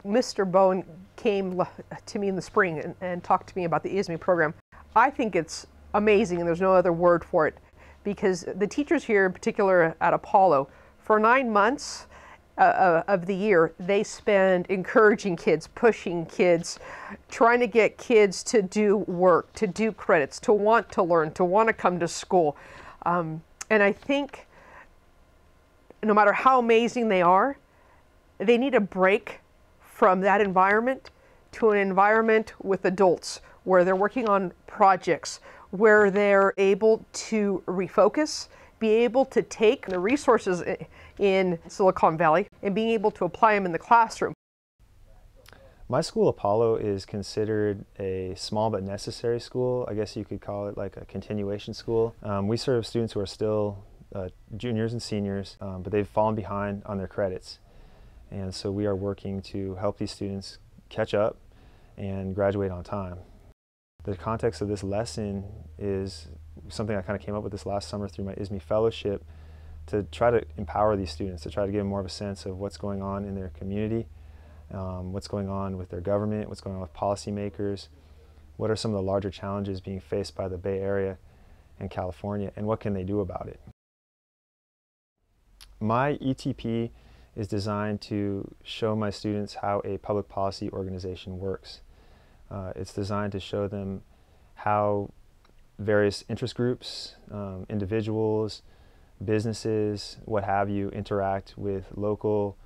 Mr. Bowen came to me in the spring and talked to me about the ISME program. I think it's amazing, and there's no other word for it, because the teachers here, in particular at Apollo, for 9 months of the year, they spend encouraging kids, pushing kids, trying to get kids to do work, to do credits, to want to learn, to want to come to school. And I think no matter how amazing they are, they need a break from that environment to an environment with adults where they're working on projects, where they're able to refocus, be able to take the resources in Silicon Valley and being able to apply them in the classroom. My school, Apollo, is considered a small but necessary school. I guess you could call it like a continuation school. We serve students who are still juniors and seniors, but they've fallen behind on their credits. And so we are working to help these students catch up and graduate on time. The context of this lesson is something I kind of came up with this last summer through my ISME fellowship to try to empower these students, to try to give them more of a sense of what's going on in their community, what's going on with their government, what's going on with policymakers, what are some of the larger challenges being faced by the Bay Area and California, and what can they do about it. My ETP is designed to show my students how a public policy organization works. It's designed to show them how various interest groups, individuals, businesses, what have you, interact with local,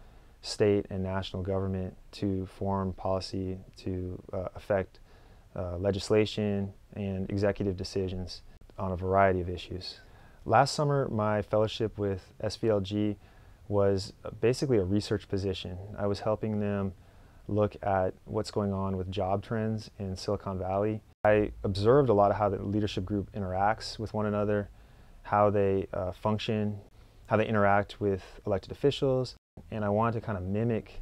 state, and national government to form policy to affect legislation and executive decisions on a variety of issues. Last summer, my fellowship with SVLG was basically a research position. I was helping them look at what's going on with job trends in Silicon Valley. I observed a lot of how the leadership group interacts with one another, how they function, how they interact with elected officials, and I wanted to kind of mimic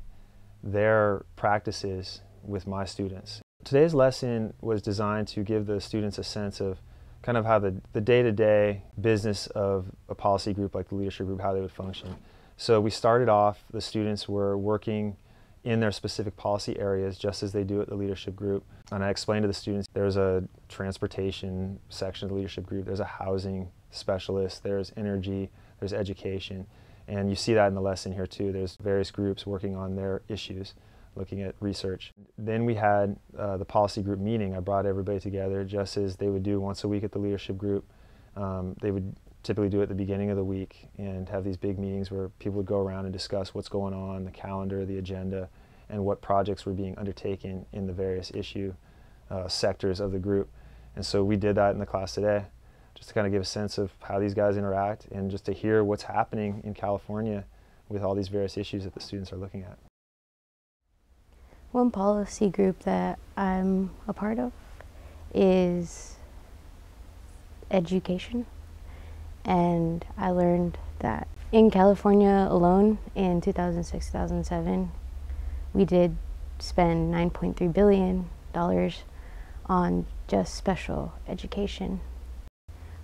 their practices with my students. Today's lesson was designed to give the students a sense of kind of how the day-to-day business of a policy group like the leadership group, how they would function. So we started off, the students were working in their specific policy areas just as they do at the leadership group. And I explained to the students there's a transportation section of the leadership group, there's a housing specialist, there's energy, there's education. And you see that in the lesson here too. There's various groups working on their issues, looking at research. Then we had the policy group meeting. I brought everybody together just as they would do once a week at the leadership group. They would typically do it at the beginning of the week and have these big meetings where people would go around and discuss what's going on, the calendar, the agenda, and what projects were being undertaken in the various issue sectors of the group. And so we did that in the class today, just to kind of give a sense of how these guys interact and just to hear what's happening in California with all these various issues that the students are looking at. One policy group that I'm a part of is education. And I learned that in California alone in 2006-2007, we did spend $9.3 billion on just special education.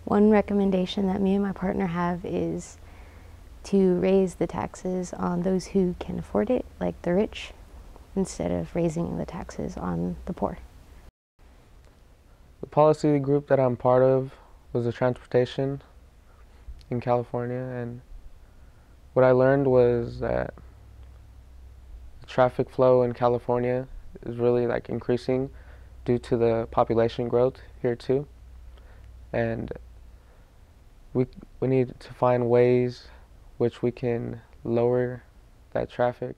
One recommendation that me and my partner have is to raise the taxes on those who can afford it, like the rich, instead of raising the taxes on the poor. The policy group that I'm part of was the transportation in California, and what I learned was that the traffic flow in California is really increasing due to the population growth here too, and we need to find ways which we can lower that traffic.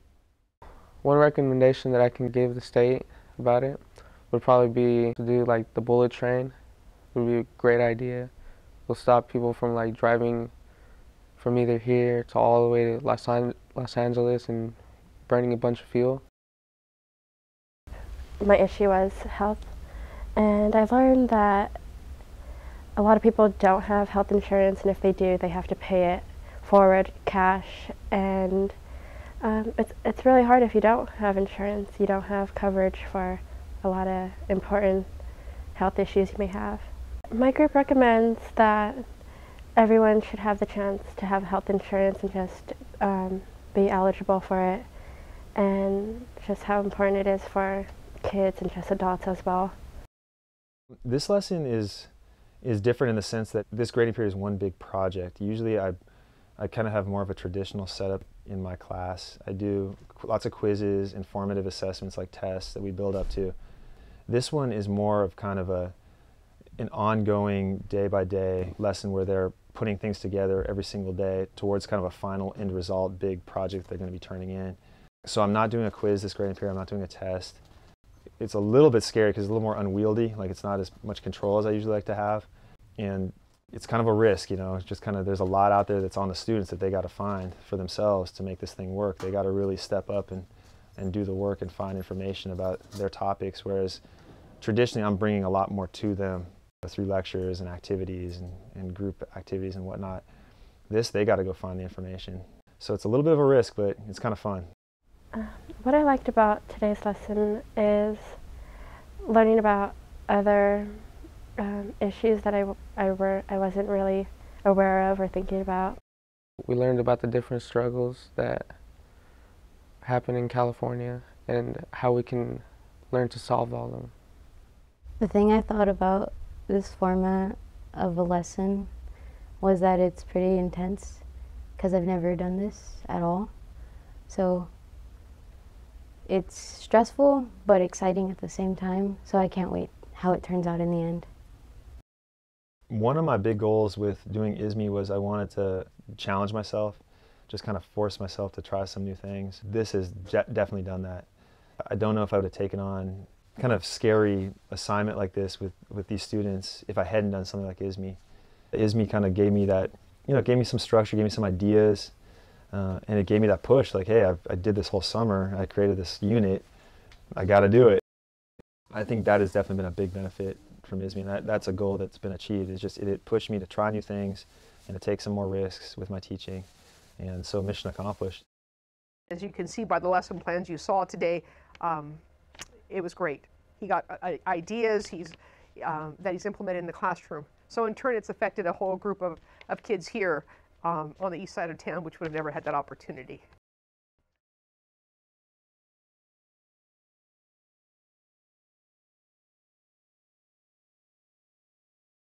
One recommendation that I can give the state about it would probably be to do the bullet train. It would be a great idea. Will stop people from driving from either here to all the way to Los Angeles and burning a bunch of fuel. My issue was health, and I learned that a lot of people don't have health insurance, and if they do, they have to pay it forward cash, and it's really hard if you don't have insurance. You don't have coverage for a lot of important health issues you may have. My group recommends that everyone should have the chance to have health insurance and just be eligible for it, and just how important it is for kids and just adults as well. This lesson is different in the sense that this grading period is one big project. Usually I kind of have more of a traditional setup in my class. I do lots of quizzes, informative assessments like tests that we build up to. This one is more of kind of an ongoing day-by-day lesson where they're putting things together every single day towards kind of a final end result, big project they're going to be turning in. So I'm not doing a quiz this grading period, I'm not doing a test. It's a little bit scary because it's a little more unwieldy, like it's not as much control as I usually like to have. And it's kind of a risk, you know, it's just kind of, there's a lot out there that's on the students that they got to find for themselves to make this thing work. They got to really step up and do the work and find information about their topics, whereas traditionally I'm bringing a lot more to them through lectures and activities and group activities and whatnot. This, they got to go find the information. So it's a little bit of a risk, but it's kind of fun. What I liked about today's lesson is learning about other issues that I wasn't really aware of or thinking about. We learned about the different struggles that happen in California and how we can learn to solve all of them. The thing I thought about this format of a lesson was that it's pretty intense because I've never done this at all. So it's stressful but exciting at the same time, so I can't wait how it turns out in the end. One of my big goals with doing ISME was I wanted to challenge myself, just kind of force myself to try some new things. This has definitely done that. I don't know if I would have taken on kind of scary assignment like this with these students if I hadn't done something like ISME. ISME kind of gave me that, you know, it gave me some structure, gave me some ideas, and it gave me that push, like, hey, I did this whole summer, I created this unit, I got to do it. I think that has definitely been a big benefit from ISME, and that's a goal that's been achieved. It's just, it pushed me to try new things and to take some more risks with my teaching, and so mission accomplished. As you can see by the lesson plans you saw today, it was great. He got ideas that he's implemented in the classroom. So in turn, it's affected a whole group of kids here on the east side of town, which would have never had that opportunity.